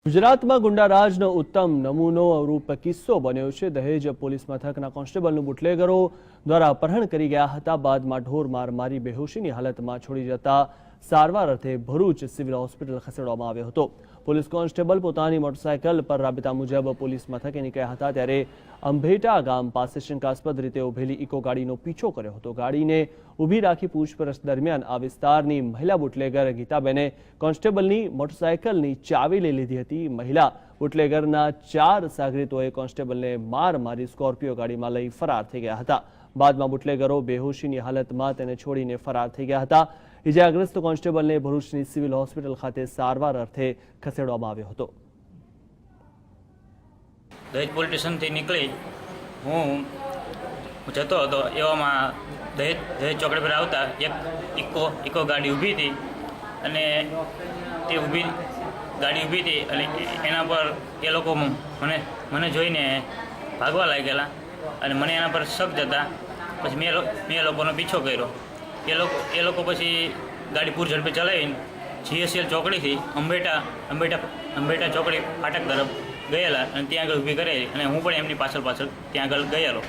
ગુજરાતમાં ગુંડારાજનો ઉત્તમ નમૂનો રૂપ કિસ્સો બન્યો છે। દહેજ પોલીસ મથકના કોન્સ્ટેબલનું બુટલેગરો દ્વારા અપહરણ કરી ગયા હતા। બાદમાં ઢોર માર મારી બેહોશીની હાલતમાં છોડી જતા સારવાર અર્થે ભરૂચ સિવિલ હોસ્પિટલ ખસેડવામાં આવ્યો હતો। પોલીસ કોન્સ્ટેબલ પોતાની મોટરસાયકલ પર રાબેતા મુજબ પોલીસ મથકે નીકળ્યા હતા ત્યારે અંભેટા ગામ પાસે શંકાસ્પદ રીતે ઉભેલી ઇકો ગાડીનો પીછો કર્યો હતો। ગાડીને ઊભી રાખી પૂછપરછ દરમિયાન આ વિસ્તારની મહિલા બુટલેગર ગીતાબેને કોન્સ્ટેબલની મોટરસાયકલની ચાવી લઈ લીધી હતી। મહિલા બુટલેગરના 4 સાગરીતોએ કોન્સ્ટેબલને માર મારી સ્કોર્પિયો ગાડીમાં લઈ ફરાર થઈ ગયા હતા। બાદમાં બુટલેગરો બેહોશીની હાલતમાં તેને છોડીને ફરાર થઈ ગયા હતા। ઇજાગ્રસ્ત કોન્સ્ટેબલને ભરૂચની સિવિલ હોસ્પિટલ ખાતે સારવાર અર્થે ખસેડવામાં આવ્યો હતો। દહેજ પોલીસ સ્ટેશનથી નીકળી હું જતો હતો એવામાં દહેજ ચોકડી પર આવતા એક ઇકો ગાડી ઊભી હતી અને તે ગાડી ઊભી હતી અને એના પર એ લોકો મને જોઈને ભાગવા લાગેલા અને મને એના પર શક જતા પછી મેં એ લોકોનો પીછો કર્યો। એ લોકો પછી ગાડી પૂર ઝડપે ચલાવીને GSL ચોકડીથી અંબેટા ચોકડી ફાટક તરફ ગયેલા અને ત્યાં આગળ ઊભી કરેલી અને હું પણ એમની પાછળ ત્યાં આગળ ગયેલો।